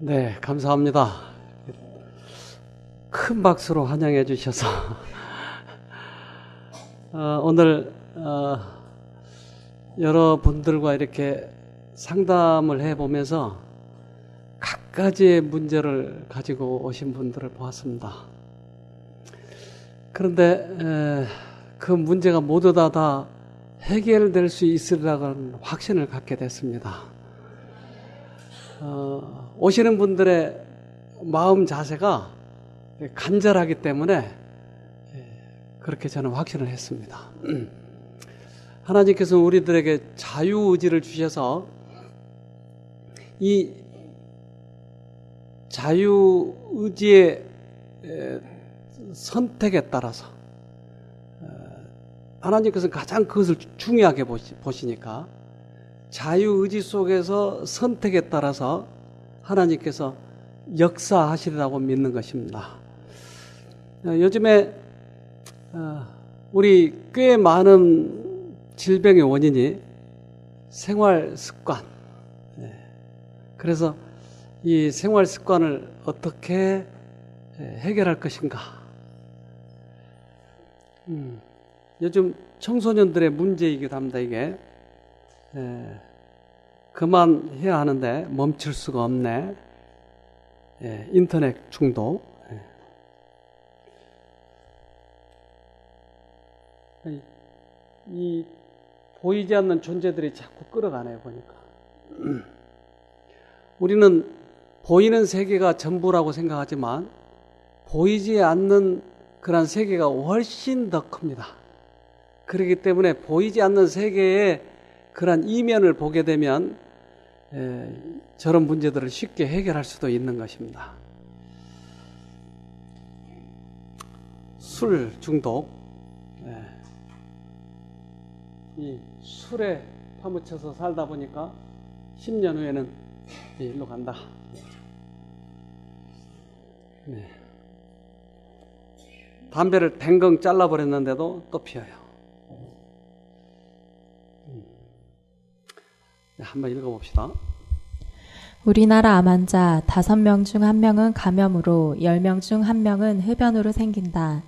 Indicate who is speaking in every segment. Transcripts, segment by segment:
Speaker 1: 네, 감사합니다. 큰 박수로 환영해 주셔서 오늘 여러분들과 이렇게 상담을 해보면서 각가지의 문제를 가지고 오신 분들을 보았습니다. 그런데 그 문제가 모두 다 해결될 수 있으리라는 확신을 갖게 됐습니다. 오시는 분들의 마음 자세가 간절하기 때문에 그렇게 저는 확신을 했습니다. 하나님께서는 우리들에게 자유의지를 주셔서 이 자유의지의 선택에 따라서 하나님께서는 가장 그것을 중요하게 보시니까 자유의지 속에서 선택에 따라서 하나님께서 역사하시리라고 믿는 것입니다. 요즘에 우리 꽤 많은 질병의 원인이 생활 습관. 그래서 이 생활 습관을 어떻게 해결할 것인가. 요즘 청소년들의 문제이기도 합니다. 이게 그만해야 하는데 멈출 수가 없네. 인터넷 중독. 이 보이지 않는 존재들이 자꾸 끌어가네요, 보니까. 우리는 보이는 세계가 전부라고 생각하지만 보이지 않는 그런 세계가 훨씬 더 큽니다. 그렇기 때문에 보이지 않는 세계의 그런 이면을 보게 되면 저런 문제들을 쉽게 해결할 수도 있는 것입니다. 술 중독. 이 술에 파묻혀서 살다 보니까 10년 후에는 일로 간다. 네. 담배를 뱅강 잘라버렸는데도 또 피워요. 네, 한번 읽어봅시다.
Speaker 2: 우리나라 암 환자 5명 중 1명은 감염으로 10명 중 1명은 흡연으로 생긴다.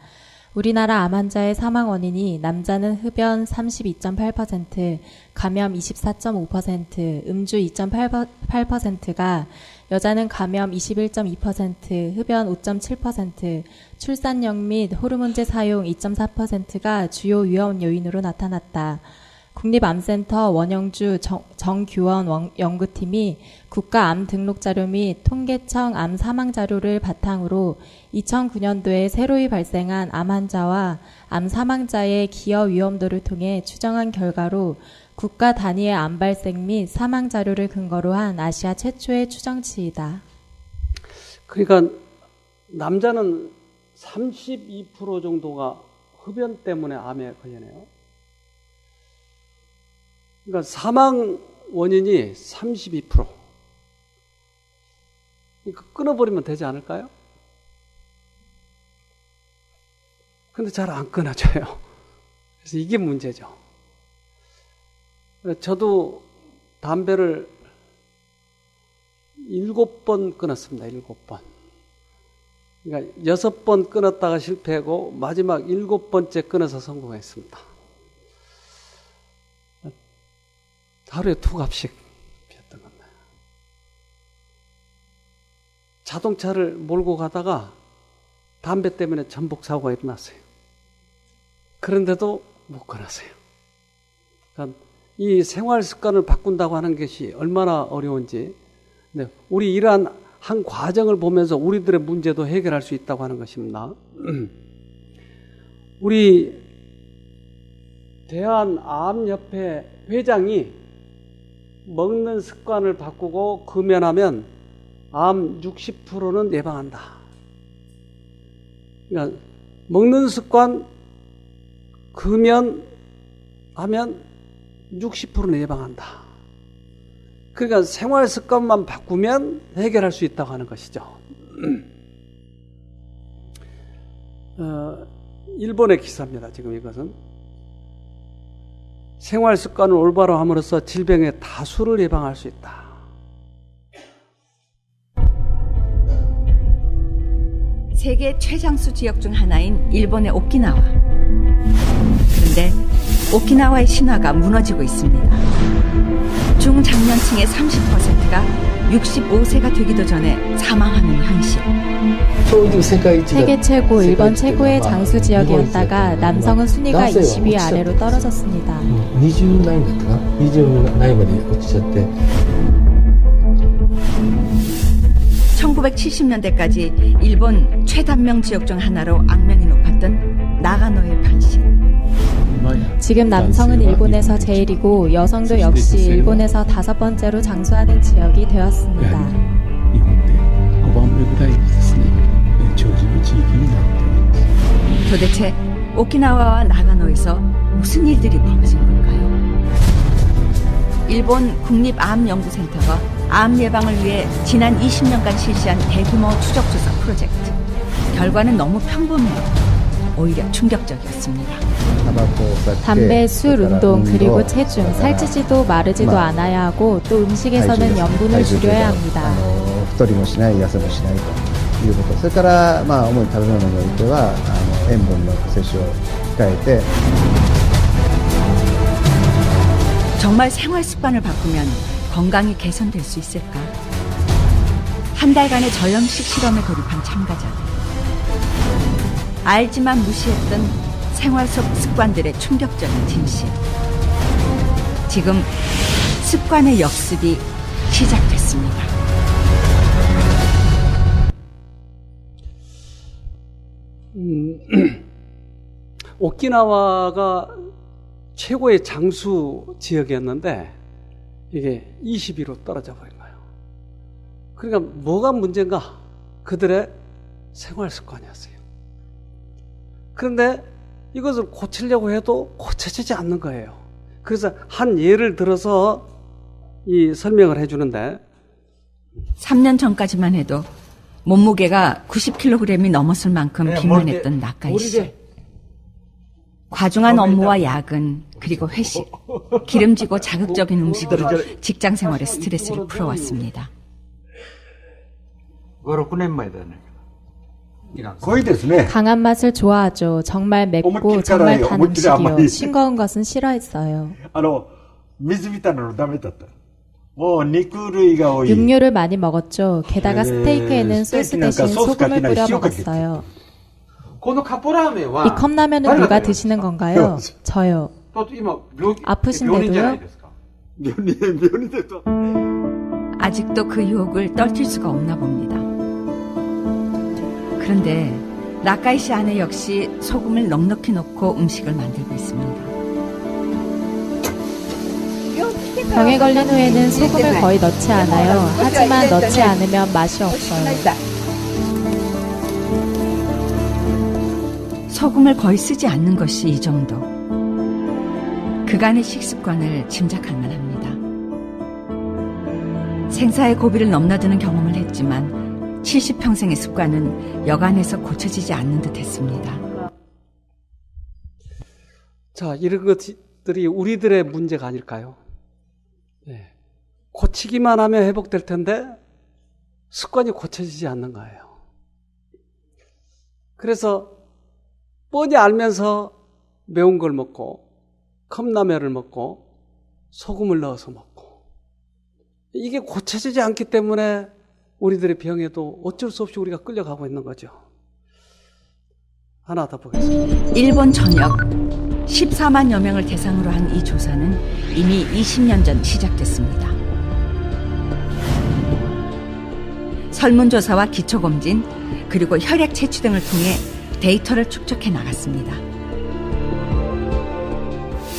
Speaker 2: 우리나라 암 환자의 사망 원인이 남자는 흡연 32.8%, 감염 24.5%, 음주 2.8%가 여자는 감염 21.2%, 흡연 5.7%, 출산력 및 호르몬제 사용 2.4%가 주요 위험 요인으로 나타났다. 국립암센터 원영주 정규원 연구팀이 국가암 등록자료 및 통계청 암 사망자료를 바탕으로 2009년도에 새로이 발생한 암 환자와 암 사망자의 기여 위험도를 통해 추정한 결과로 국가 단위의 암 발생 및 사망 자료를 근거로 한 아시아 최초의 추정치이다.
Speaker 1: 그러니까 남자는 32% 정도가 흡연 때문에 암에 걸리네요. 그러니까 사망 원인이 32%. 그러니까 끊어버리면 되지 않을까요? 근데 잘 안 끊어져요. 그래서 이게 문제죠. 저도 담배를 7번 끊었습니다. 7번. 그러니까 6번 끊었다가 실패하고 마지막 7번째 끊어서 성공했습니다. 하루에 2갑씩 피웠던 겁니다. 자동차를 몰고 가다가 담배 때문에 전복 사고가 일어났어요. 그런데도 못 끊었어요. 그러니까 이 생활 습관을 바꾼다고 하는 것이 얼마나 어려운지, 우리 이러한 한 과정을 보면서 우리들의 문제도 해결할 수 있다고 하는 것입니다. 우리 대한암협회 회장이 먹는 습관을 바꾸고 금연하면 암 60%는 예방한다. 그러니까 먹는 습관 금연하면 60%는 예방한다. 그러니까 생활 습관만 바꾸면 해결할 수 있다고 하는 것이죠. 일본의 기사입니다. 지금 이것은 생활 습관을 올바로 함으로써 질병의 다수를 예방할 수 있다.
Speaker 3: 세계 최장수 지역 중 하나인 일본의 오키나와. 그런데 오키나와의 신화가 무너지고 있습니다. 중장년층의 30%가 65세가 되기도 전에 사망하는 현실.
Speaker 2: 세계 최고, 일본 최고의 장수 지역이었다가 남성은 순위가 20위 아래로 떨어졌습니다.
Speaker 4: 20何位だったかな20何位まで落ちちゃって
Speaker 3: 1970년대까지 일본 최단명 지역 중 하나로 악명이 높았던 나가노의 변신.
Speaker 2: 지금 남성은 일본에서 제일이고 여성도 역시 일본에서 5번째로 장수하는 지역이 되었습니다.
Speaker 5: 日本で5番目ぐらいにですね、長寿の地域になっております。
Speaker 3: 도대체 오키나와와 나가노에서 무슨 일들이 벌어진 걸까요? 일본 국립암연구센터가 암 예방을 위해 지난 20년간 실시한 대규모 추적조사 프로젝트. 결과는 너무 평범해요. 오히려 충격적이었습니다.
Speaker 2: 담배, 술, 운동, 그리고 체중, 살찌지도 마르지도 않아야 하고 또 음식에서는 염분을 줄여야 합니다.
Speaker 6: 太りもしない、痩せもしないということ、それから主に食べ物においては塩分の摂取を控えて
Speaker 3: 정말 생활 습관을 바꾸면 건강이 개선될 수 있을까? 한 달간의 저염식 실험에 돌입한 참가자들. 알지만 무시했던 생활 속 습관들의 충격적인 진실. 지금 습관의 역습이 시작됐습니다.
Speaker 1: 오키나와가 최고의 장수 지역이었는데 이게 20위로 떨어져 버린 거예요. 그러니까 뭐가 문제인가? 그들의 생활 습관이었어요. 그런데 이것을 고치려고 해도 고쳐지지 않는 거예요. 그래서 한 예를 들어서 이 설명을 해주는데
Speaker 3: 3년 전까지만 해도 몸무게가 90kg이 넘었을 만큼 비만했던 나카이 씨. 과중한 업무와 야근, 그리고 회식, 기름지고 자극적인 음식으로 직장 생활의 스트레스를 풀어왔습니다.
Speaker 7: 5、6年前だね。
Speaker 4: 거의 됐네.
Speaker 2: 강한 맛을 좋아하죠. 정말 맵고 정말 단 음식이요. 싱거운 것은 싫어했어요.
Speaker 4: 水みたいなのダメだった。もう肉類が多い。
Speaker 2: 육류를 많이 먹었죠. 게다가 스테이크에는 소스 대신 소금을 뿌려 먹었어요. 이 컵라면은 누가 드시는 건가요? 저요. 아프신데도요?
Speaker 3: 아직도 그 유혹을 떨칠 수가 없나 봅니다. 그런데 나카이 씨 안에 역시 소금을 넉넉히 넣고 음식을 만들고 있습니다.
Speaker 2: 병에 걸린 후에는 소금을 거의 넣지 않아요. 하지만 넣지 않으면 맛이 없어요.
Speaker 3: 소금을 거의 쓰지 않는 것이 이 정도. 그간의 식습관을 짐작할 만합니다. 생사의 고비를 넘나드는 경험을 했지만 70평생의 습관은 여간해서 고쳐지지 않는 듯 했습니다.
Speaker 1: 자, 이런 것들이 우리들의 문제가 아닐까요? 네. 고치기만 하면 회복될 텐데 습관이 고쳐지지 않는 거예요. 그래서 뻔히 알면서 매운 걸 먹고 컵라면을 먹고 소금을 넣어서 먹고 이게 고쳐지지 않기 때문에 우리들의 병에도 어쩔 수 없이 우리가 끌려가고 있는 거죠. 하나 더 보겠습니다.
Speaker 3: 일본 전역 14만여 명을 대상으로 한 이 조사는 이미 20년 전 시작됐습니다. 설문조사와 기초검진 그리고 혈액 채취 등을 통해 데이터를 축적해 나갔습니다.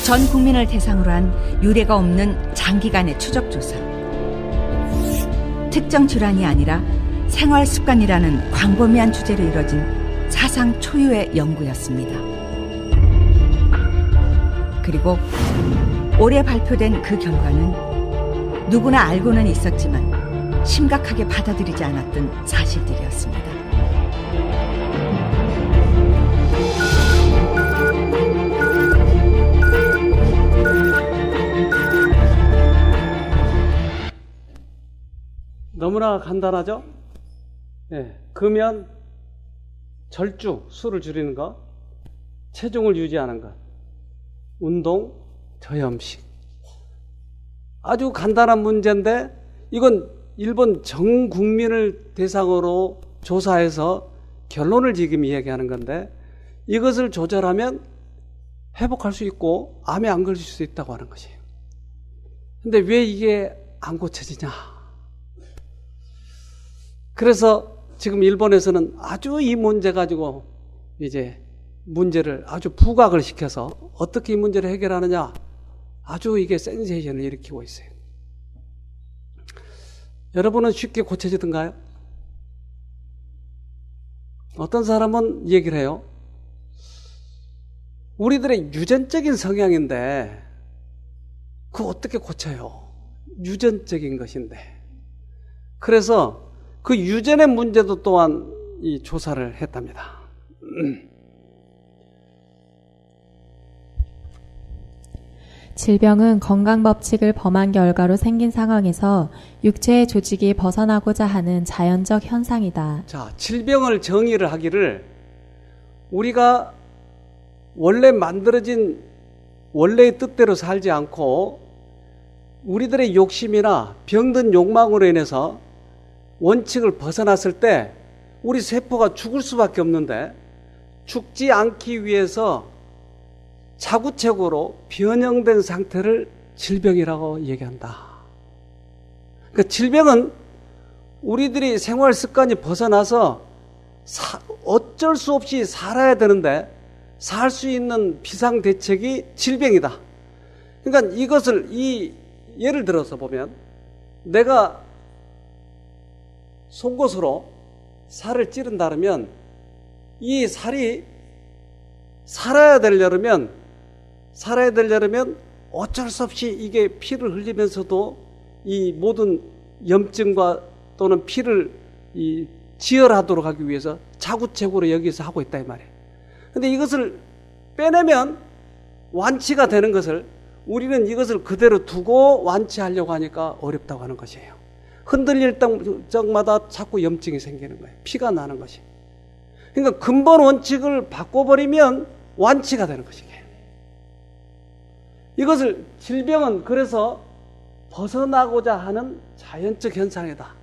Speaker 3: 전 국민을 대상으로 한 유례가 없는 장기간의 추적조사. 특정 질환이 아니라 생활 습관이라는 광범위한 주제로 이뤄진 사상 초유의 연구였습니다. 그리고 올해 발표된 그 결과는 누구나 알고는 있었지만 심각하게 받아들이지 않았던 사실들이었습니다.
Speaker 1: 너무나 간단하죠? 네. 그러면 절주, 술을 줄이는 것, 체중을 유지하는 것, 운동, 저염식. 아주 간단한 문제인데 이건 일본 전 국민을 대상으로 조사해서 결론을 지금 이야기하는 건데 이것을 조절하면 회복할 수 있고 암에 안 걸릴 수 있다고 하는 것이에요. 근데 왜 이게 안 고쳐지냐? 그래서 지금 일본에서는 아주 이 문제 가지고 이제 문제를 아주 부각을 시켜서 어떻게 이 문제를 해결하느냐, 아주 이게 센세이션을 일으키고 있어요. 여러분은 쉽게 고쳐지던가요? 어떤 사람은 얘기를 해요. 우리들의 유전적인 성향인데 그거 어떻게 고쳐요? 유전적인 것인데. 그래서 그 유전의 문제도 또한 이 조사를 했답니다.
Speaker 2: 질병은 건강 법칙을 범한 결과로 생긴 상황에서 육체의 조직이 벗어나고자 하는 자연적 현상이다.
Speaker 1: 자, 질병을 정의를 하기를 우리가 원래 만들어진 원래의 뜻대로 살지 않고 우리들의 욕심이나 병든 욕망으로 인해서 원칙을 벗어났을 때 우리 세포가 죽을 수밖에 없는데 죽지 않기 위해서 자구책으로 변형된 상태를 질병이라고 얘기한다. 그러니까 질병은 우리들이 생활 습관이 벗어나서 어쩔 수 없이 살아야 되는데 살 수 있는 비상대책이 질병이다. 그러니까 이것을 예를 들어서 보면 내가 속옷으로 살을 찌른다면 이 살이 살아야 되려면 어쩔 수 없이 이게 피를 흘리면서도 이 모든 염증과 또는 피를 지혈하도록 하기 위해서 자구책으로 여기서 하고 있다 이 말이에요. 근데 이것을 빼내면 완치가 되는 것을 우리는 이것을 그대로 두고 완치하려고 하니까 어렵다고 하는 것이에요. 흔들릴 적마다 자꾸 염증이 생기는 거예요. 피가 나는 것이. 그러니까 근본 원칙을 바꿔버리면 완치가 되는 것이에요. 이것을 질병은 그래서 벗어나고자 하는 자연적 현상이다.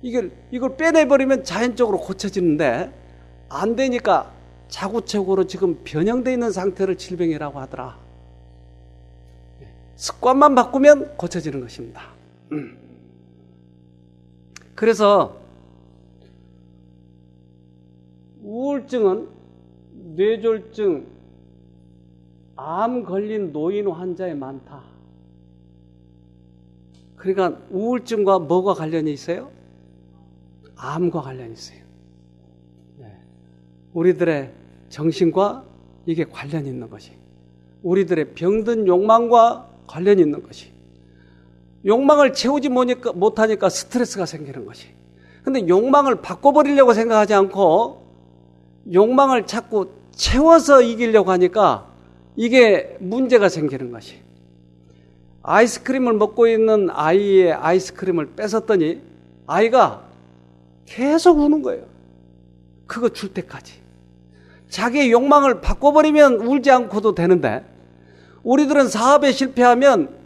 Speaker 1: 이걸 빼내버리면 자연적으로 고쳐지는데 안 되니까 자구책으로 지금 변형되어 있는 상태를 질병이라고 하더라. 습관만 바꾸면 고쳐지는 것입니다. 그래서 우울증은 뇌졸중, 암 걸린 노인 환자에 많다. 그러니까 우울증과 뭐가 관련이 있어요? 암과 관련이 있어요. 우리들의 정신과 이게 관련이 있는 것이, 우리들의 병든 욕망과 관련이 있는 것이, 욕망을 채우지 못하니까 스트레스가 생기는 것이. 근데 욕망을 바꿔버리려고 생각하지 않고 욕망을 자꾸 채워서 이기려고 하니까 이게 문제가 생기는 것이. 아이스크림을 먹고 있는 아이의 아이스크림을 뺏었더니 아이가 계속 우는 거예요. 그거 줄 때까지. 자기의 욕망을 바꿔버리면 울지 않고도 되는데 우리들은 사업에 실패하면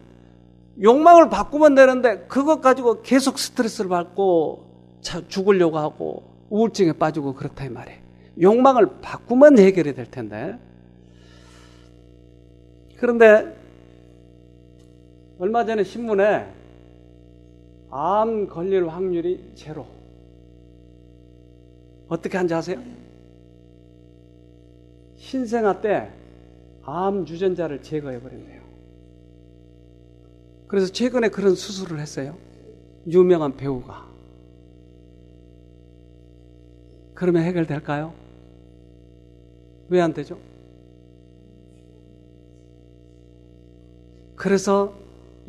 Speaker 1: 욕망을 바꾸면 되는데 그것 가지고 계속 스트레스를 받고 죽으려고 하고 우울증에 빠지고 그렇다 이 말이에요. 욕망을 바꾸면 해결이 될 텐데. 그런데 얼마 전에 신문에 암 걸릴 확률이 제로. 어떻게 한지 아세요? 신생아 때 암 유전자를 제거해버린대요. 그래서 최근에 그런 수술을 했어요. 유명한 배우가. 그러면 해결될까요? 왜 안 되죠? 그래서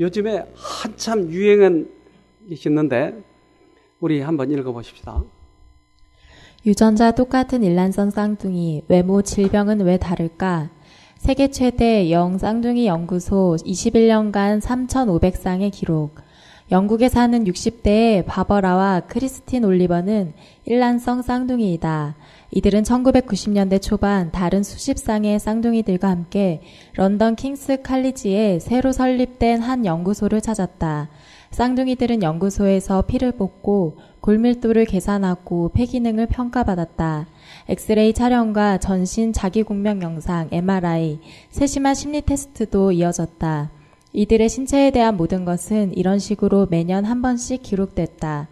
Speaker 1: 요즘에 한참 유행은 있는데 우리 한번 읽어보십시다.
Speaker 2: 유전자 똑같은 일란성 쌍둥이, 외모 질병은 왜 다를까? 세계 최대 영 쌍둥이 연구소 21년간 3,500쌍의 기록. 영국에 사는 60대의 바버라와 크리스틴 올리버는 일란성 쌍둥이이다. 이들은 1990년대 초반 다른 수십 쌍의 쌍둥이들과 함께 런던 킹스 칼리지에 새로 설립된 한 연구소를 찾았다. 쌍둥이들은 연구소에서 피를 뽑고 골밀도를 계산하고 폐 기능을 평가받았다. 엑스레이 촬영과 전신 자기공명 영상, MRI, 세심한 심리 테스트도 이어졌다. 이들의 신체에 대한 모든 것은 이런 식으로 매년 한 번씩 기록됐다.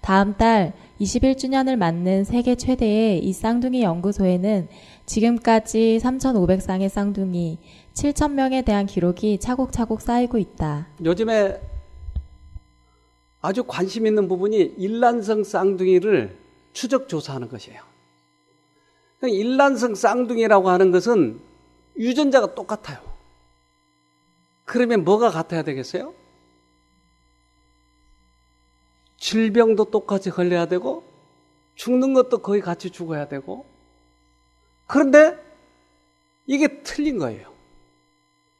Speaker 2: 다음 달 21주년을 맞는 세계 최대의 이 쌍둥이 연구소에는 지금까지 3,500쌍의 쌍둥이, 7,000명에 대한 기록이 차곡차곡 쌓이고 있다.
Speaker 1: 요즘에 아주 관심 있는 부분이 일란성 쌍둥이를 추적 조사하는 것이에요. 일란성 쌍둥이라고 하는 것은 유전자가 똑같아요. 그러면 뭐가 같아야 되겠어요? 질병도 똑같이 걸려야 되고 죽는 것도 거의 같이 죽어야 되고, 그런데 이게 틀린 거예요.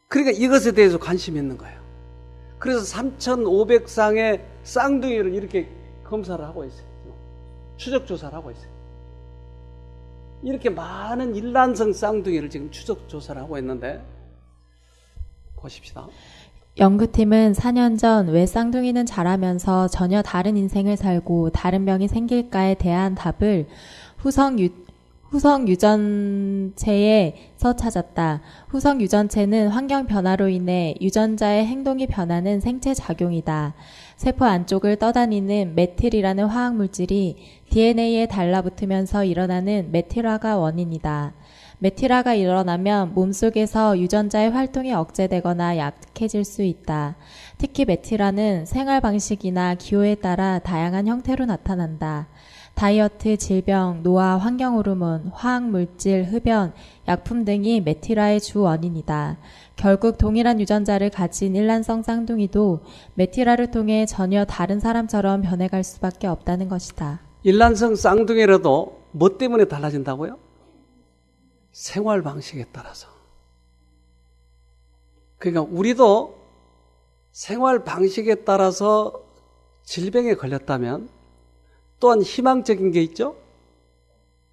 Speaker 1: 그러니까 이것에 대해서 관심이 있는 거예요. 그래서 3,500쌍의 쌍둥이를 이렇게 검사를 하고 있어요. 추적 조사를 하고 있어요. 이렇게 많은 일란성 쌍둥이를 지금 추적 조사를 하고 있는데, 보십시다.
Speaker 2: 연구팀은 4년 전 왜 쌍둥이는 자라면서 전혀 다른 인생을 살고 다른 병이 생길까에 대한 답을 후성 유전체에서 찾았다. 후성 유전체는 환경 변화로 인해 유전자의 행동이 변하는 생체 작용이다. 세포 안쪽을 떠다니는 메틸이라는 화학 물질이 DNA에 달라붙으면서 일어나는 메틸화가 원인이다. 메틸화가 일어나면 몸속에서 유전자의 활동이 억제되거나 약해질 수 있다. 특히 메틸화는 생활 방식이나 기호에 따라 다양한 형태로 나타난다. 다이어트, 질병, 노화, 환경호르몬, 화학물질, 흡연, 약품 등이 메틸화의 주 원인이다. 결국 동일한 유전자를 가진 일란성 쌍둥이도 메틸화를 통해 전혀 다른 사람처럼 변해갈 수밖에 없다는 것이다.
Speaker 1: 일란성 쌍둥이라도 뭐 때문에 달라진다고요? 생활 방식에 따라서. 그러니까 우리도 생활 방식에 따라서 질병에 걸렸다면 또한 희망적인 게 있죠.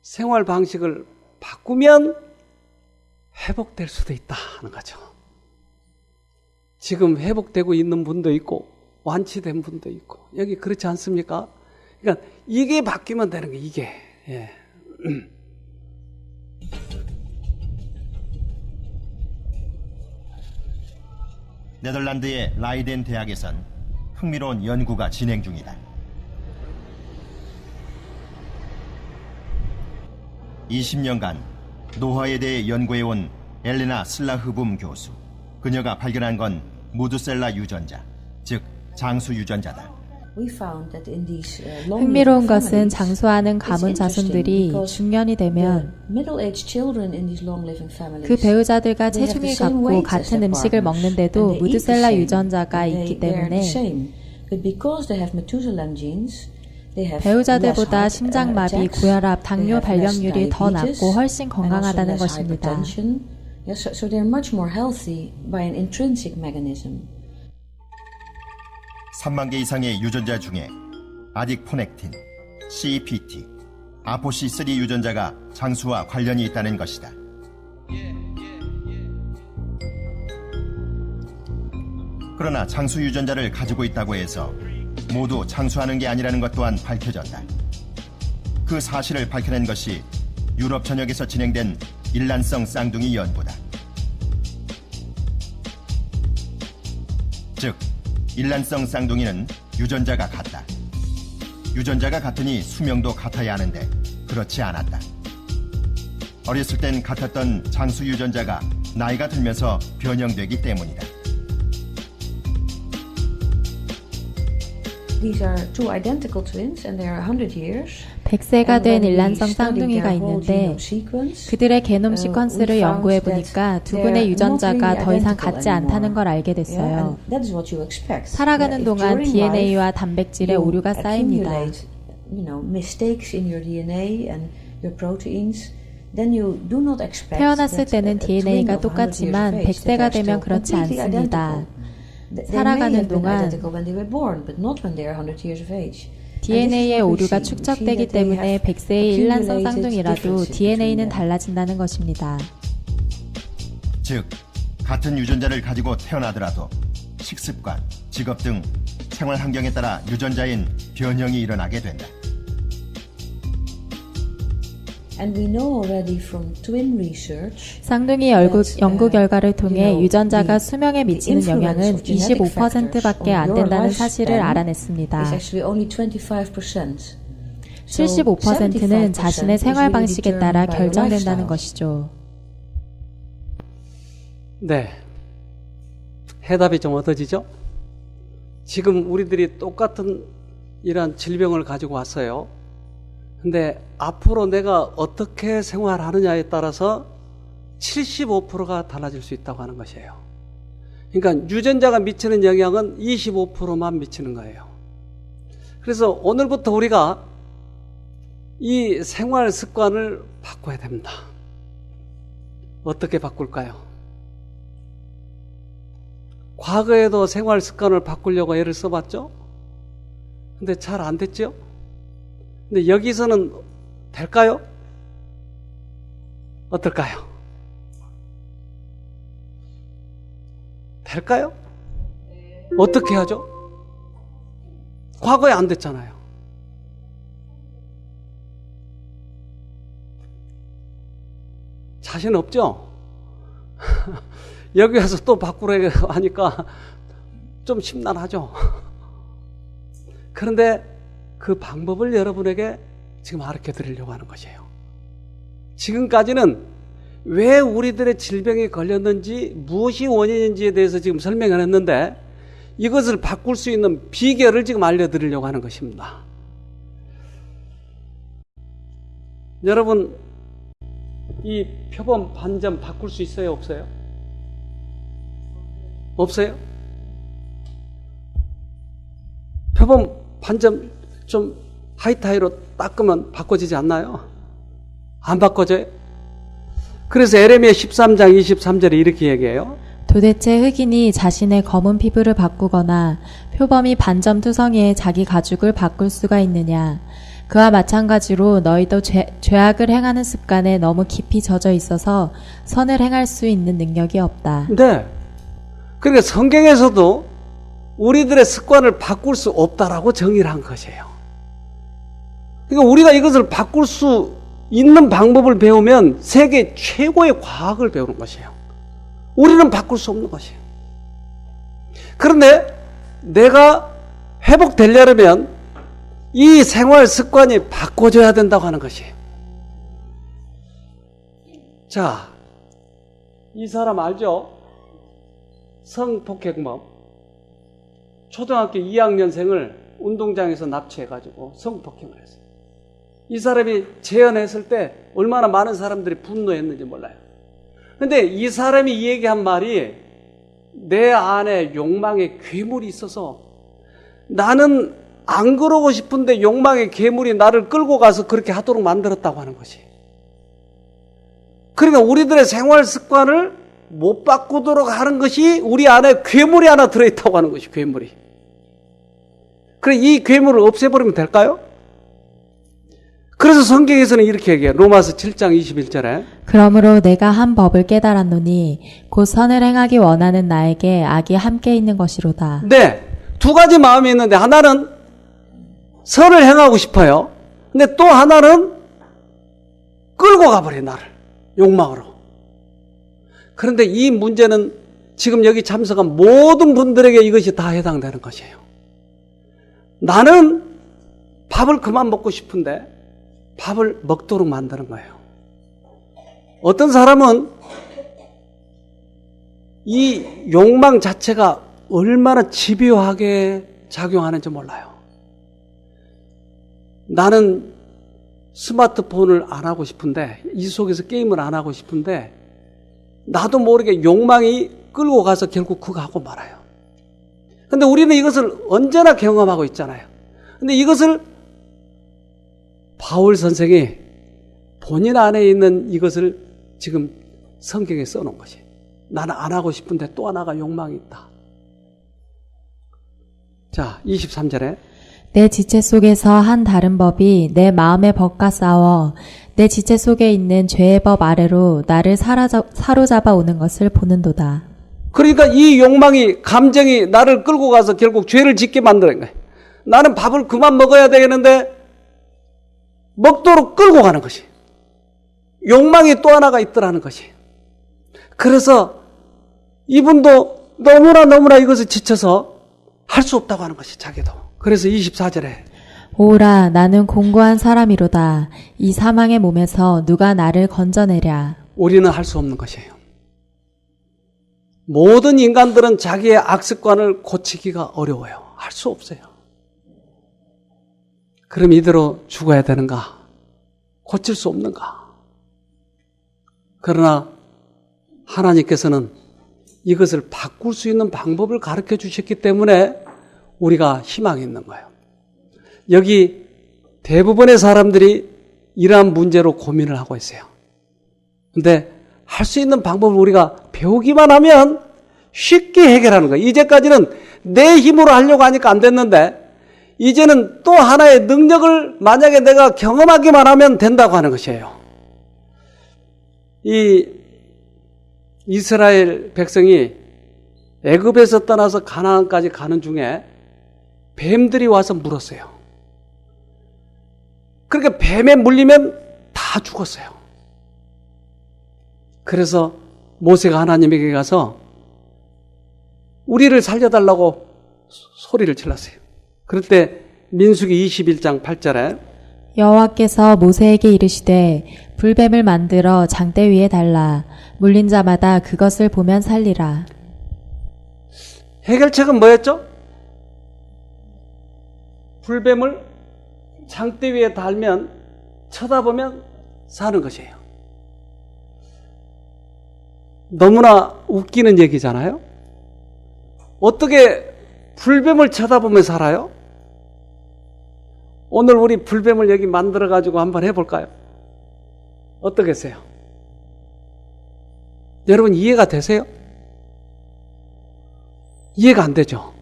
Speaker 1: 생활 방식을 바꾸면 회복될 수도 있다 하는 거죠. 지금 회복되고 있는 분도 있고 완치된 분도 있고, 여기 그렇지 않습니까? 그러니까 이게 바뀌면 되는 거예요. 이게. 예.
Speaker 7: 네덜란드의 라이덴 대학에선 흥미로운 연구가 진행 중이다. 20년간 노화에 대해 연구해온 엘레나 슬라흐붐 교수. 그녀가 발견한 건 무드셀라 유전자, 즉 장수 유전자다.
Speaker 2: 흥미로운 것은 장수하는 가문 자손들이 중년이 되면 그 배우자들과 체중이 같고 같은 음식을 먹는데도 무드셀라 유전자가 있기 때문에 배우자들보다 심장마비, 고혈압, 당뇨 발병률이 더 낮고 훨씬 건강하다는 것입니다.
Speaker 7: 3만 개 이상의 유전자 중에 아딕포넥틴, CPT, 아포C3 유전자가 장수와 관련이 있다는 것이다. 그러나 장수 유전자를 가지고 있다고 해서 모두 장수하는 게 아니라는 것 또한 밝혀졌다. 그 사실을 밝혀낸 것이 유럽 전역에서 진행된 일란성 쌍둥이 연구다. 즉, 일란성 쌍둥이는 유전자가 같다. 유전자가 같으니 수명도 같아야 하는데 그렇지 않았다. 어렸을 땐 같았던 장수 유전자가 나이가 들면서 변형되기 때문이다.
Speaker 8: These are two identical twins and they are 100 years.
Speaker 2: 100세가 된 일란성 쌍둥이가 있는데 그들의 게놈 시퀀스를 연구해 보니까 두 분의 유전자가 더 이상 같지 않다는 걸 알게 됐어요. 살아가는 동안 DNA와 단백질의 오류가 쌓입니다. 태어났을 때는 DNA가 똑같지만 100세가 되면 그렇지 않습니다. 살아가는 동안 DNA의 오류가 축적되기 때문에 100세의 일란성 쌍둥이라도 DNA는 달라진다는 것입니다.
Speaker 7: 즉, 같은 유전자를 가지고 태어나더라도 식습관, 직업 등 생활 환경에 따라 유전자엔 변형이 일어나게 된다.
Speaker 8: And we know already from twin research
Speaker 2: 쌍둥이 연구 결과를 통해 유전자가 수명에 미치는 영향은 25%밖에 안 된다는 사실을 알아냈습니다.
Speaker 8: is actually only 25%.
Speaker 2: 75%는 자신의 생활 방식에 따라 결정된다는 것이죠.
Speaker 1: 네. 해답이 좀 얻어지죠? 지금 우리들이 똑같은 이러한 질병을 가지고 왔어요. 근데 앞으로 내가 어떻게 생활하느냐에 따라서 75%가 달라질 수 있다고 하는 것이에요. 그러니까 유전자가 미치는 영향은 25%만 미치는 거예요. 그래서 오늘부터 우리가 이 생활 습관을 바꿔야 됩니다. 어떻게 바꿀까요? 과거에도 생활 습관을 바꾸려고 애를 써봤죠? 근데 잘 안 됐죠? 근데 여기서는 될까요? 어떨까요? 될까요? 어떻게 하죠? 과거에 안 됐잖아요. 자신 없죠? 여기 와서 또 바꾸라고 하니까 좀 심란하죠? 그런데 그 방법을 여러분에게 지금 가르쳐 드리려고 하는 것이에요. 지금까지는 왜 우리들의 질병에 걸렸는지, 무엇이 원인인지에 대해서 지금 설명을 했는데, 이것을 바꿀 수 있는 비결을 지금 알려드리려고 하는 것입니다. 여러분, 이 표본 반점 바꿀 수 있어요? 없어요? 없어요? 표본 반점 좀 하이타이로 닦으면 바꿔지지 않나요? 안 바꿔져요? 그래서 에레미야 13장 23절에 이렇게 얘기해요.
Speaker 2: 도대체 흑인이 자신의 검은 피부를 바꾸거나 표범이 반점투성이의 자기 가죽을 바꿀 수가 있느냐? 그와 마찬가지로 너희도 죄악을 행하는 습관에 너무 깊이 젖어 있어서 선을 행할 수 있는 능력이 없다.
Speaker 1: 네. 그러니까 성경에서도 우리들의 습관을 바꿀 수 없다라고 정의를 한 것이에요. 그러니까 우리가 이것을 바꿀 수 있는 방법을 배우면 세계 최고의 과학을 배우는 것이에요. 우리는 바꿀 수 없는 것이에요. 그런데 내가 회복되려면 이 생활 습관이 바꿔줘야 된다고 하는 것이에요. 자, 이 사람 알죠? 성폭행범. 초등학교 2학년생을 운동장에서 납치해가지고 성폭행을 했어요. 이 사람이 재연했을 때 얼마나 많은 사람들이 분노했는지 몰라요. 근데 이 사람이 이 얘기한 말이 내 안에 욕망의 괴물이 있어서 나는 안 그러고 싶은데 욕망의 괴물이 나를 끌고 가서 그렇게 하도록 만들었다고 하는 것이. 그러니까 우리들의 생활 습관을 못 바꾸도록 하는 것이 우리 안에 괴물이 하나 들어있다고 하는 것이, 괴물이. 그래, 이 괴물을 없애버리면 될까요? 그래서 성경에서는 이렇게 얘기해요. 로마서 7장 21절에
Speaker 2: 그러므로 내가 한 법을 깨달았노니 곧 선을 행하기 원하는 나에게 악이 함께 있는 것이로다.
Speaker 1: 네, 두 가지 마음이 있는데 하나는 선을 행하고 싶어요. 근데 또 하나는 끌고 가버려, 나를. 욕망으로. 그런데 이 문제는 지금 여기 참석한 모든 분들에게 이것이 다 해당되는 것이에요. 나는 밥을 그만 먹고 싶은데 밥을 먹도록 만드는 거예요. 어떤 사람은 이 욕망 자체가 얼마나 집요하게 작용하는지 몰라요. 나는 스마트폰을 안 하고 싶은데, 이 속에서 게임을 안 하고 싶은데 나도 모르게 욕망이 끌고 가서 결국 그거 하고 말아요. 근데 우리는 이것을 언제나 경험하고 있잖아요. 근데 이것을 바울 선생이 본인 안에 있는 이것을 지금 성경에 써놓은 것이에요. 나는 안 하고 싶은데 또 하나가 욕망이 있다. 자, 23절에
Speaker 2: 내 지체 속에서 한 다른 법이 내 마음의 법과 싸워 내 지체 속에 있는 죄의 법 아래로 나를 사로잡아 오는 것을 보는도다.
Speaker 1: 그러니까 이 욕망이, 감정이 나를 끌고 가서 결국 죄를 짓게 만드는 거예요. 나는 밥을 그만 먹어야 되겠는데 먹도록 끌고 가는 것이. 욕망이 또 하나가 있더라는 것이. 그래서 이분도 너무나 이것을 지쳐서 할 수 없다고 하는 것이, 자기도. 그래서 24절에
Speaker 2: 오라 나는 공고한 사람이로다. 이 사망의 몸에서 누가 나를 건져내랴.
Speaker 1: 우리는 할 수 없는 것이에요. 모든 인간들은 자기의 악습관을 고치기가 어려워요. 할 수 없어요. 그럼 이대로 죽어야 되는가? 고칠 수 없는가? 그러나 하나님께서는 이것을 바꿀 수 있는 방법을 가르쳐 주셨기 때문에 우리가 희망이 있는 거예요. 여기 대부분의 사람들이 이러한 문제로 고민을 하고 있어요. 근데 할 수 있는 방법을 우리가 배우기만 하면 쉽게 해결하는 거예요. 이제까지는 내 힘으로 하려고 하니까 안 됐는데 이제는 또 하나의 능력을 만약에 내가 경험하기만 하면 된다고 하는 것이에요. 이 이스라엘 백성이 애굽에서 떠나서 가나안까지 가는 중에 뱀들이 와서 물었어요. 그러니까 뱀에 물리면 다 죽었어요. 그래서 모세가 하나님에게 가서 우리를 살려달라고 소리를 질렀어요. 그럴 때 민수기 21장 8절에
Speaker 2: 여호와께서 모세에게 이르시되 불뱀을 만들어 장대 위에 달라 물린 자마다 그것을 보면 살리라.
Speaker 1: 해결책은 뭐였죠? 불뱀을 장대 위에 달면 쳐다보면 사는 것이에요. 너무나 웃기는 얘기잖아요. 어떻게 불뱀을 쳐다보면 살아요? 오늘 우리 불뱀을 여기 만들어 가지고 한번 해볼까요? 어떠겠어요? 여러분 이해가 되세요? 이해가 안 되죠?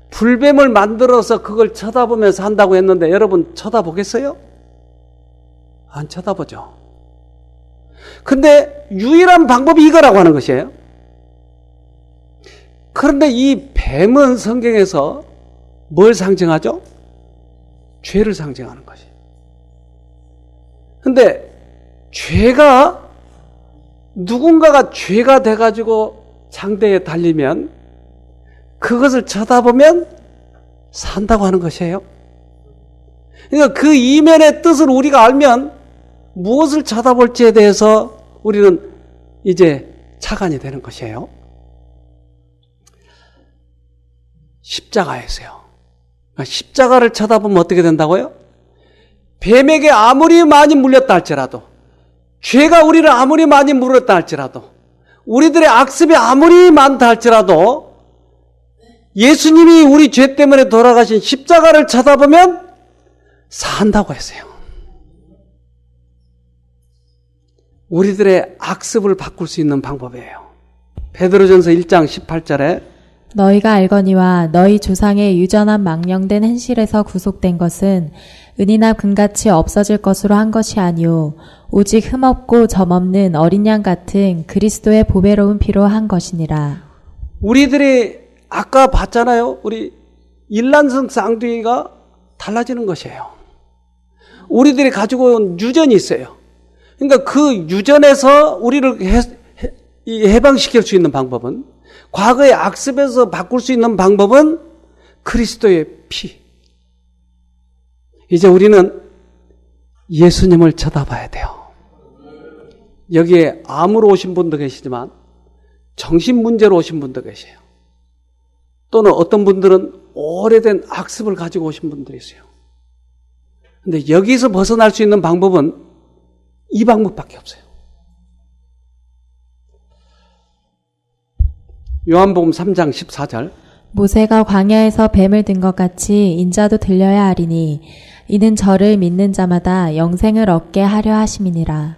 Speaker 1: 불뱀을 만들어서 그걸 쳐다보면서 한다고 했는데 여러분 쳐다보겠어요? 안 쳐다보죠. 근데 유일한 방법이 이거라고 하는 것이에요. 그런데 이 뱀은 성경에서 뭘 상징하죠? 죄를 상징하는 것이. 근데 죄가 누군가가 죄가 돼가지고 장대에 달리면 그것을 쳐다보면 산다고 하는 것이에요. 그러니까 그 이면의 뜻을 우리가 알면 무엇을 쳐다볼지에 대해서 우리는 이제 착안이 되는 것이에요. 십자가에서요. 십자가를 쳐다보면 어떻게 된다고요? 뱀에게 아무리 많이 물렸다 할지라도, 죄가 우리를 아무리 많이 물었다 할지라도, 우리들의 악습이 아무리 많다 할지라도 예수님이 우리 죄 때문에 돌아가신 십자가를 쳐다보면 산다고 했어요. 우리들의 악습을 바꿀 수 있는 방법이에요. 베드로전서 1장 18절에
Speaker 2: 너희가 알거니와 너희 조상의 유전한 망령된 행실에서 구속된 것은 은이나 금같이 없어질 것으로 한 것이 아니오 오직 흠없고 점없는 어린 양 같은 그리스도의 보배로운 피로 한 것이니라.
Speaker 1: 우리들이 아까 봤잖아요. 우리 일란성 쌍둥이가 달라지는 것이에요. 우리들이 가지고 온 유전이 있어요. 그러니까 그 유전에서 우리를 해방시킬 수 있는 방법은, 과거의 악습에서 바꿀 수 있는 방법은 그리스도의 피. 이제 우리는 예수님을 쳐다봐야 돼요. 여기에 암으로 오신 분도 계시지만 정신문제로 오신 분도 계세요. 또는 어떤 분들은 오래된 악습을 가지고 오신 분들이 있어요. 근데 여기서 벗어날 수 있는 방법은 이 방법밖에 없어요. 요한복음 3장 14절
Speaker 2: 모세가 광야에서 뱀을 든 것 같이 인자도 들려야 하리니 이는 저를 믿는 자마다 영생을 얻게 하려 하심이니라.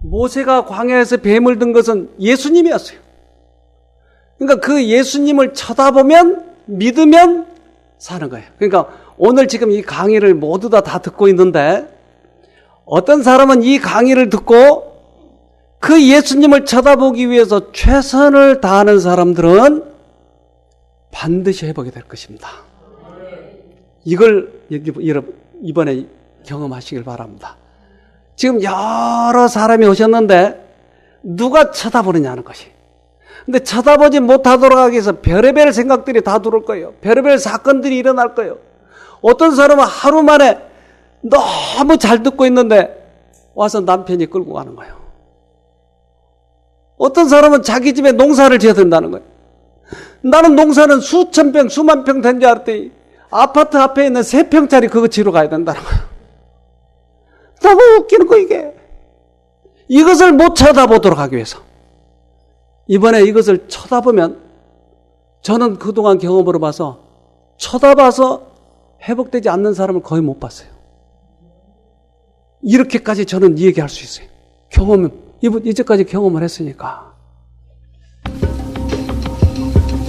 Speaker 1: 모세가 광야에서 뱀을 든 것은 예수님이었어요. 그러니까 그 예수님을 쳐다보면 믿으면 사는 거예요. 그러니까 오늘 지금 이 강의를 모두 다 듣고 있는데 어떤 사람은 이 강의를 듣고 그 예수님을 쳐다보기 위해서 최선을 다하는 사람들은 반드시 회복이 될 것입니다. 이걸 여러분 이번에 경험하시길 바랍니다. 지금 여러 사람이 오셨는데 누가 쳐다보느냐는 것이. 근데 쳐다보지 못하도록 하기 위해서 별의별 생각들이 다 들어올 거예요. 별의별 사건들이 일어날 거예요. 어떤 사람은 하루 만에 너무 잘 듣고 있는데 와서 남편이 끌고 가는 거예요. 어떤 사람은 자기 집에 농사를 지어야 된다는 거예요. 나는 농사는 수천 평, 수만 평 된 줄 알았더니 아파트 앞에 있는 3평짜리 그거 지러 가야 된다는 거예요. 너무 웃기는 거 이게. 이것을 못 쳐다보도록 하기 위해서 이번에 이것을 쳐다보면 저는 그동안 경험으로 봐서 쳐다봐서 회복되지 않는 사람을 거의 못 봤어요. 이렇게까지 저는 얘기할 수 있어요. 이제까지 경험을 했으니까.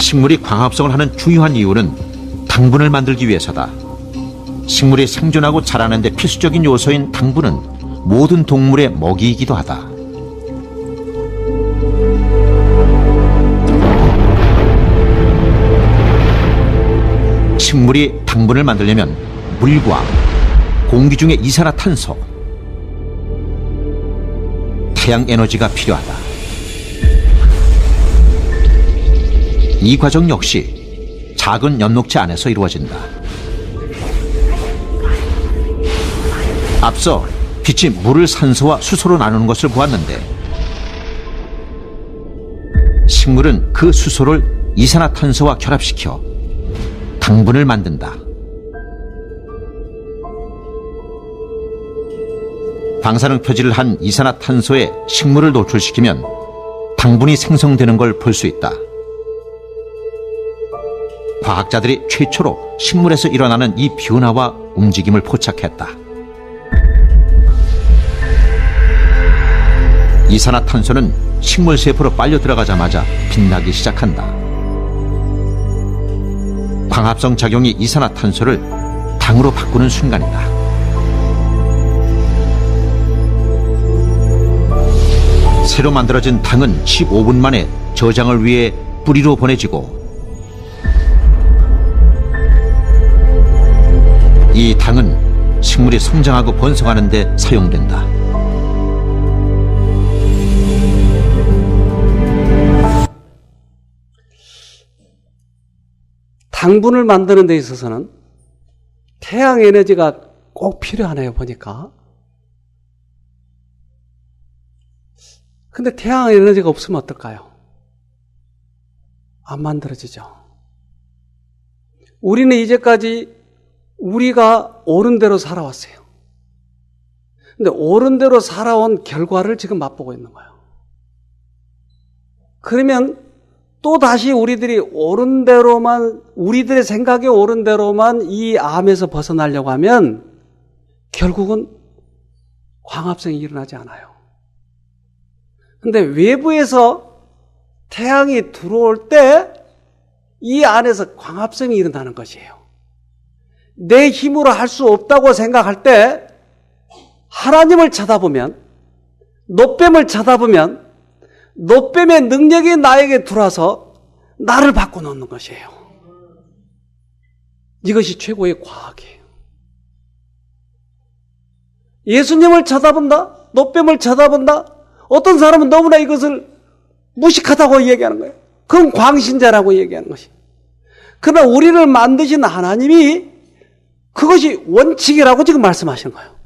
Speaker 9: 식물이 광합성을 하는 중요한 이유는 당분을 만들기 위해서다. 식물이 생존하고 자라는 데 필수적인 요소인 당분은 모든 동물의 먹이이기도 하다. 식물이 당분을 만들려면 물과 공기 중의 이산화탄소, 태양 에너지가 필요하다. 이 과정 역시 작은 엽록체 안에서 이루어진다. 앞서 빛이 물을 산소와 수소로 나누는 것을 보았는데 식물은 그 수소를 이산화탄소와 결합시켜 당분을 만든다. 방사능 표질을 한 이산화탄소에 식물을 노출시키면 당분이 생성되는 걸 볼 수 있다. 과학자들이 최초로 식물에서 일어나는 이 변화와 움직임을 포착했다. 이산화탄소는 식물 세포로 빨려 들어가자마자 빛나기 시작한다. 광합성 작용이 이산화탄소를 당으로 바꾸는 순간이다. 새로 만들어진 당은 15분 만에 저장을 위해 뿌리로 보내지고 이 당은 식물이 성장하고 번성하는 데 사용된다.
Speaker 1: 당분을 만드는 데 있어서는 태양 에너지가 꼭 필요하네요, 보니까. 근데 태양 에너지가 없으면 어떨까요? 안 만들어지죠. 우리는 이제까지 우리가 옳은 대로 살아왔어요. 근데 옳은 대로 살아온 결과를 지금 맛보고 있는 거예요. 그러면 또 다시 우리들이 옳은 대로만, 우리들의 생각에 옳은 대로만 이 암에서 벗어나려고 하면 결국은 광합성이 일어나지 않아요. 근데 외부에서 태양이 들어올 때 이 안에서 광합성이 일어나는 것이에요. 내 힘으로 할 수 없다고 생각할 때 하나님을 쳐다보면, 노뱀을 쳐다보면 노뱀의 능력이 나에게 들어와서 나를 바꿔놓는 것이에요. 이것이 최고의 과학이에요. 예수님을 쳐다본다? 노뱀을 쳐다본다? 어떤 사람은 너무나 이것을 무식하다고 얘기하는 거예요. 그건 광신자라고 얘기하는 것이. 그러나 우리를 만드신 하나님이 그것이 원칙이라고 지금 말씀하시는 거예요.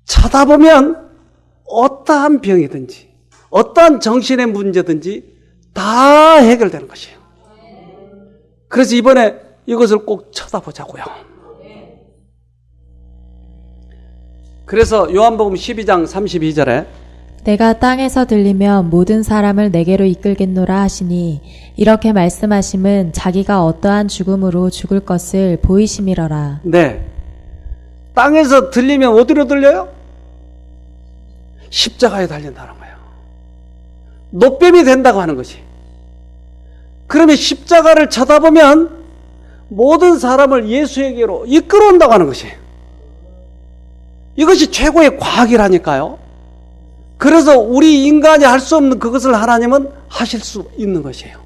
Speaker 1: 쳐다보면 어떠한 병이든지 어떠한 정신의 문제든지 다 해결되는 것이에요. 그래서 이번에 이것을 꼭 쳐다보자고요. 그래서 요한복음 12장 32절에
Speaker 2: 내가 땅에서 들리면 모든 사람을 내게로 이끌겠노라 하시니 이렇게 말씀하심은 자기가 어떠한 죽음으로 죽을 것을 보이심이러라.
Speaker 1: 네, 땅에서 들리면 어디로 들려요? 십자가에 달린다는 거예요. 노뱀이 된다고 하는 것이. 그러면 십자가를 쳐다보면 모든 사람을 예수에게로 이끌어온다고 하는 것이에요. 이것이 최고의 과학이라니까요. 그래서 우리 인간이 할 수 없는 그것을 하나님은 하실 수 있는 것이에요.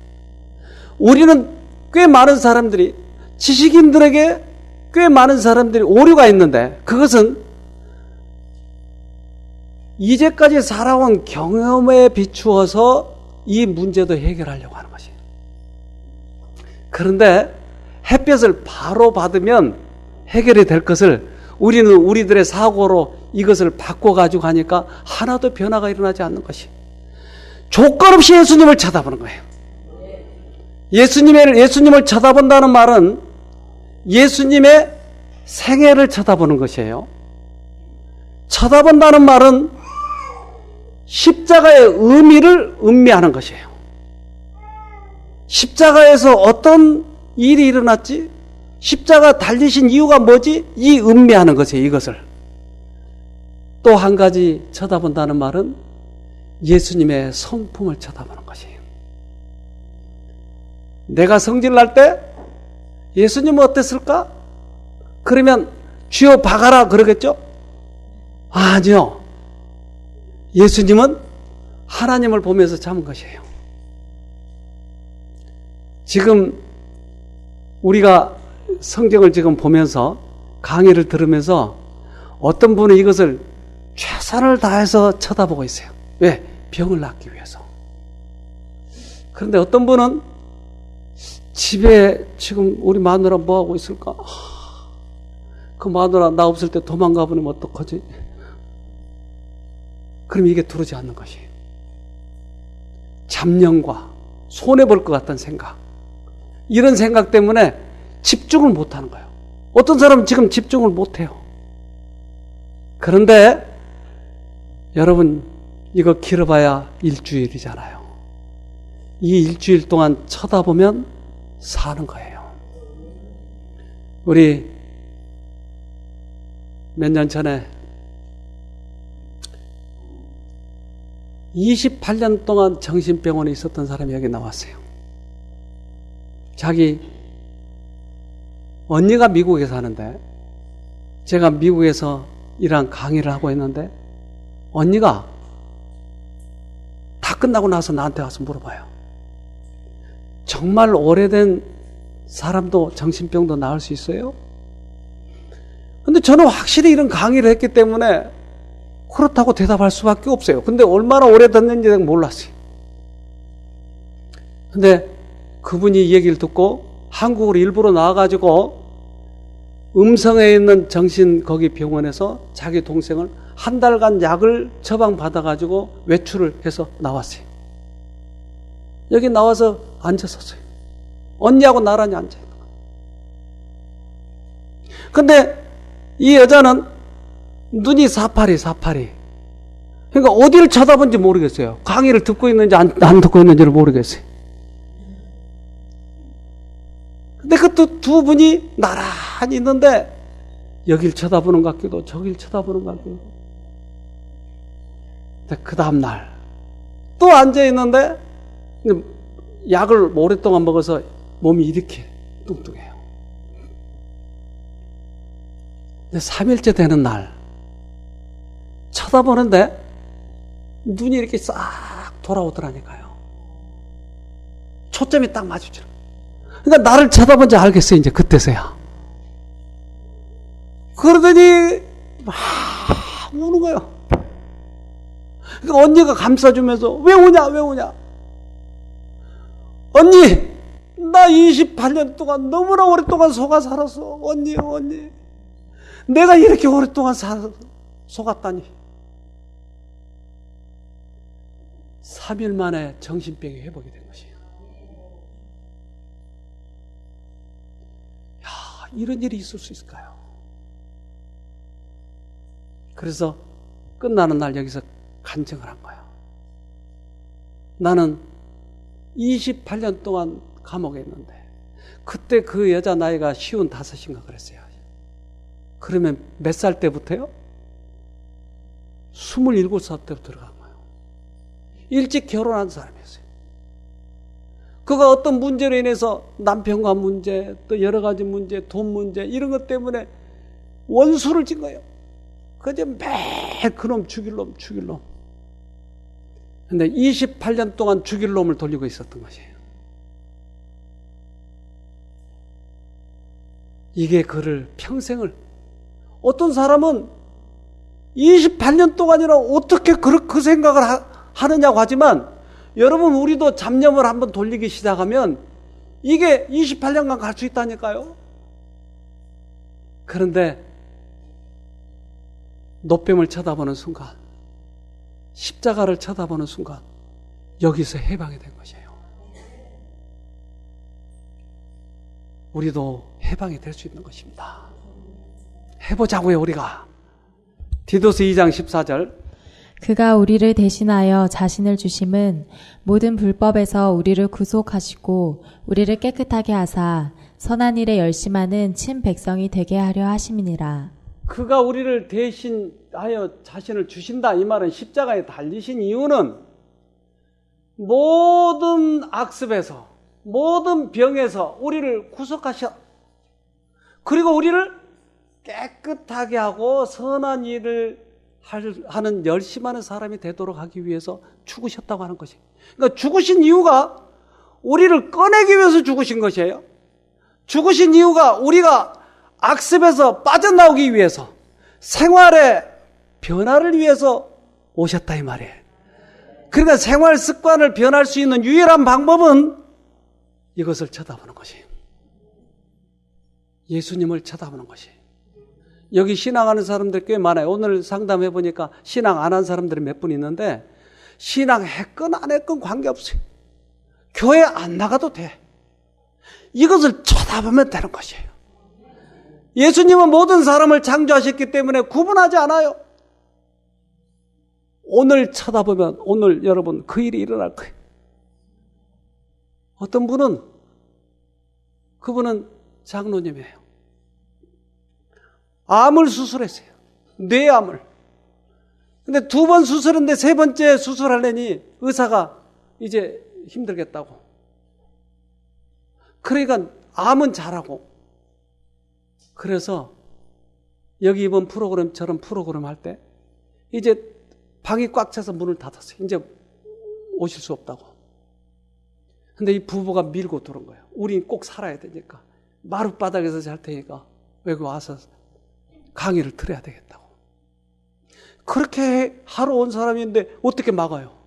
Speaker 1: 우리는 꽤 많은 사람들이, 지식인들에게 꽤 많은 사람들이 오류가 있는데, 그것은 이제까지 살아온 경험에 비추어서 이 문제도 해결하려고 하는 것이에요. 그런데 햇볕을 바로 받으면 해결이 될 것을 우리는 우리들의 사고로 이것을 바꿔가지고 하니까 하나도 변화가 일어나지 않는 것이, 조건 없이 예수님을 쳐다보는 거예요. 예수님을 쳐다본다는 말은 예수님의 생애를 쳐다보는 것이에요. 쳐다본다는 말은 십자가의 의미를 음미하는 것이에요. 십자가에서 어떤 일이 일어났지? 십자가 달리신 이유가 뭐지? 이 음미하는 것이에요, 이것을. 또 한 가지 쳐다본다는 말은 예수님의 성품을 쳐다보는 것이에요. 내가 성질을 할 때 예수님은 어땠을까? 그러면 쥐어 박아라 그러겠죠? 아니요. 예수님은 하나님을 보면서 참은 것이에요. 지금 우리가 성경을 지금 보면서 강의를 들으면서 어떤 분은 이것을 최선을 다해서 쳐다보고 있어요. 왜? 병을 낫기 위해서. 그런데 어떤 분은 집에 지금 우리 마누라 뭐하고 있을까? 그 마누라 나 없을 때 도망가 버리면 어떡하지? 그럼 이게 들어오지 않는 것이에요. 잡념과 손해볼 것 같다는 생각, 이런 생각 때문에 집중을 못하는 거예요. 어떤 사람은 지금 집중을 못해요. 그런데 여러분, 이거 길어봐야 일주일이잖아요. 이 일주일 동안 쳐다보면 사는 거예요. 우리 몇 년 전에 28년 동안 정신병원에 있었던 사람이 여기 나왔어요. 자기 언니가 미국에 사는데, 제가 미국에서 이런 강의를 하고 있는데 언니가 다 끝나고 나서 나한테 와서 물어봐요. 정말 오래된 사람도 정신병도 나을 수 있어요? 근데 저는 확실히 이런 강의를 했기 때문에 그렇다고 대답할 수밖에 없어요. 근데 얼마나 오래됐는지 내가 몰랐어요. 근데 그분이 이 얘기를 듣고 한국으로 일부러 나와가지고 음성에 있는 정신 거기 병원에서 자기 동생을 한 달간 약을 처방받아가지고 외출을 해서 나왔어요. 여기 나와서 앉았었어요. 언니하고 나란히 앉아있는 거예요. 근데 이 여자는 눈이 사파리. 그러니까 어디를 쳐다본지 모르겠어요. 강의를 듣고 있는지 안 듣고 있는지를 모르겠어요. 근데 그 두 분이 나란히 있는데 여길 쳐다보는 것 같기도 저길 쳐다보는 것 같기도. 근데 그 다음날 또 앉아있는데 약을 오랫동안 먹어서 몸이 이렇게 뚱뚱해요. 근데 3일째 되는 날 쳐다보는데 눈이 이렇게 싹 돌아오더라니까요. 초점이 딱 마주치는. 그러니까 나를 쳐다본지 알겠어요. 이제 그때서야. 그러더니 막 우는 거예요. 그러니까 언니가 감싸주면서 왜 우냐? 언니, 나 28년 동안 너무나 오랫동안 속아 살았어. 언니. 내가 이렇게 오랫동안 속았다니. 3일 만에 정신병이 회복이 된 것이에요. 야, 이런 일이 있을 수 있을까요? 그래서 끝나는 날 여기서 간증을 한 거예요. 나는 28년 동안 감옥에 있는데 그때 그 여자 나이가 55인가 그랬어요. 그러면 몇 살 때부터요? 27살 때부터 들어간 거예요. 일찍 결혼한 사람이었어요. 그가 어떤 문제로 인해서 남편과 문제, 또 여러 가지 문제, 돈 문제 이런 것 때문에 원수를 진 거예요. 그저 매일 그놈 죽일 놈. 근데 28년 동안 죽일 놈을 돌리고 있었던 것이에요. 이게 그를 평생을, 어떤 사람은 28년 동안이나 어떻게 그 생각을 하느냐고 하지만, 여러분 우리도 잡념을 한번 돌리기 시작하면 이게 28년간 갈 수 있다니까요. 그런데 노뱀을 쳐다보는 순간, 십자가를 쳐다보는 순간 여기서 해방이 된 것이에요. 우리도 해방이 될 수 있는 것입니다. 해보자고요. 우리가 디도스 2장 14절,
Speaker 2: 그가 우리를 대신하여 자신을 주심은 모든 불법에서 우리를 구속하시고 우리를 깨끗하게 하사 선한 일에 열심하는 친 백성이 되게 하려 하심이니라.
Speaker 1: 그가 우리를 대신하여 자신을 주신다. 이 말은 십자가에 달리신 이유는 모든 악습에서, 모든 병에서 우리를 구속하셔, 그리고 우리를 깨끗하게 하고 선한 일을 하는 열심하는 사람이 되도록 하기 위해서 죽으셨다고 하는 것이에요. 그러니까 죽으신 이유가 우리를 꺼내기 위해서 죽으신 것이에요. 죽으신 이유가 우리가 악습에서 빠져나오기 위해서, 생활의 변화를 위해서 오셨다 이 말이에요. 그러니까 생활 습관을 변할 수 있는 유일한 방법은 이것을 쳐다보는 것이에요. 예수님을 쳐다보는 것이에요. 여기 신앙하는 사람들 꽤 많아요. 오늘 상담해 보니까 신앙 안 한 사람들이 몇 분 있는데, 신앙 했건 안 했건 관계없어요. 교회 안 나가도 돼. 이것을 쳐다보면 되는 것이에요. 예수님은 모든 사람을 창조하셨기 때문에 구분하지 않아요. 오늘 쳐다보면 오늘 여러분 그 일이 일어날 거예요. 어떤 분은, 그분은 장로님이에요. 암을 수술했어요. 뇌암을. 근데 2번 수술했는데 3번째 수술하려니 의사가 이제 힘들겠다고. 그러니까 암은 잘하고. 그래서 여기 이번 프로그램처럼 프로그램 할 때 이제 방이 꽉 차서 문을 닫았어요. 이제 오실 수 없다고. 근데 이 부부가 밀고 들어온 거예요. 우린 꼭 살아야 되니까. 마룻바닥에서 잘 테니까 여기 와서 강의를 들어야 되겠다고. 그렇게 하러 온 사람인데 어떻게 막아요?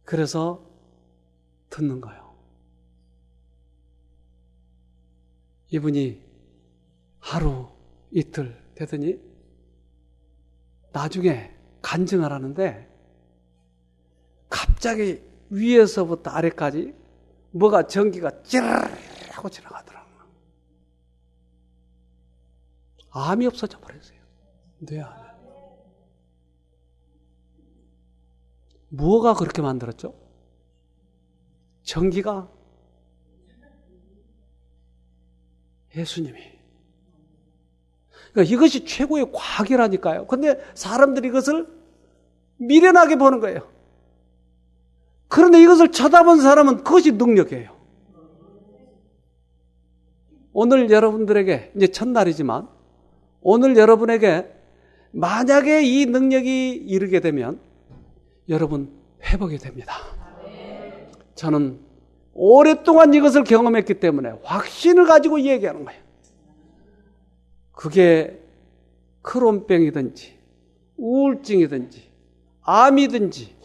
Speaker 1: 그래서 듣는 거예요. 이분이 하루 이틀 되더니 나중에 간증을 하는데 갑자기 위에서부터 아래까지 뭐가 전기가 찌르르하고 지나가더라고요. 암이 없어져 버렸어요. 뇌암이. 뭐가 그렇게 만들었죠? 전기가, 예수님이. 그러니까 이것이 최고의 과학이라니까요. 근데 사람들이 이것을 미련하게 보는 거예요. 그런데 이것을 쳐다본 사람은 그것이 능력이에요. 오늘 여러분들에게, 이제 첫날이지만 오늘 여러분에게 만약에 이 능력이 이르게 되면 여러분 회복이 됩니다. 저는 오랫동안 이것을 경험했기 때문에 확신을 가지고 얘기하는 거예요. 그게 크론병이든지 우울증이든지 암이든지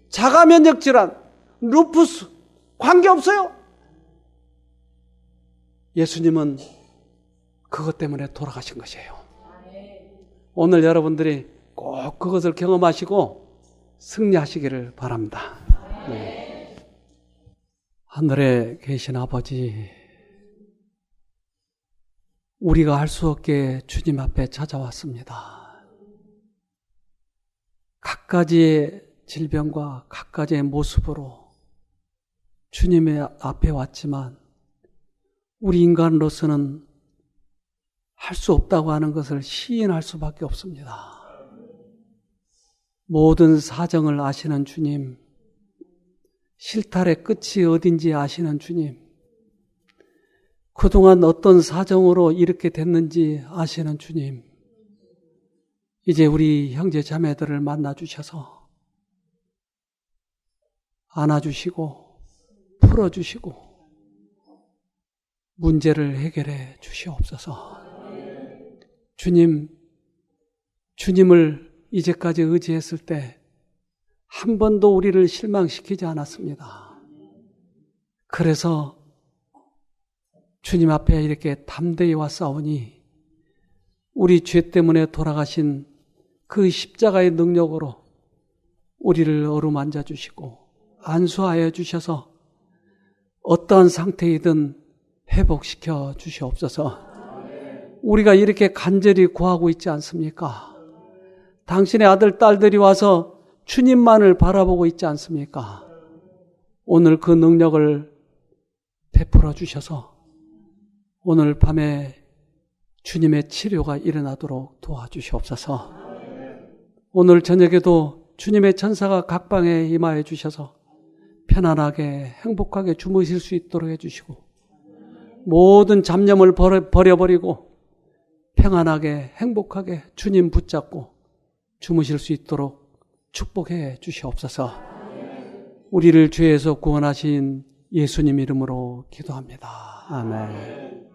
Speaker 1: 자가면역 질환, 루푸스 관계없어요. 예수님은 그것 때문에 돌아가신 것이에요. 오늘 여러분들이 꼭 그것을 경험하시고 승리하시기를 바랍니다. 네. 하늘에 계신 아버지, 우리가 할 수 없게 주님 앞에 찾아왔습니다. 갖가지의 질병과 갖가지의 모습으로 주님의 앞에 왔지만 우리 인간으로서는 할 수 없다고 하는 것을 시인할 수밖에 없습니다. 모든 사정을 아시는 주님, 실탈의 끝이 어딘지 아시는 주님, 그동안 어떤 사정으로 이렇게 됐는지 아시는 주님, 이제 우리 형제 자매들을 만나주셔서 안아주시고 풀어주시고 문제를 해결해 주시옵소서. 주님, 주님을 이제까지 의지했을 때 한 번도 우리를 실망시키지 않았습니다. 그래서 주님 앞에 이렇게 담대히 왔사오니 우리 죄 때문에 돌아가신 그 십자가의 능력으로 우리를 어루만져 주시고 안수하여 주셔서 어떠한 상태이든 회복시켜 주시옵소서. 우리가 이렇게 간절히 구하고 있지 않습니까? 당신의 아들, 딸들이 와서 주님만을 바라보고 있지 않습니까? 오늘 그 능력을 베풀어 주셔서 오늘 밤에 주님의 치료가 일어나도록 도와주시옵소서. 오늘 저녁에도 주님의 천사가 각 방에 임하여 주셔서 편안하게 행복하게 주무실 수 있도록 해주시고 모든 잡념을 버려버리고 평안하게 행복하게 주님 붙잡고 주무실 수 있도록 축복해 주시옵소서. 우리를 죄에서 구원하신 예수님 이름으로 기도합니다. 아멘.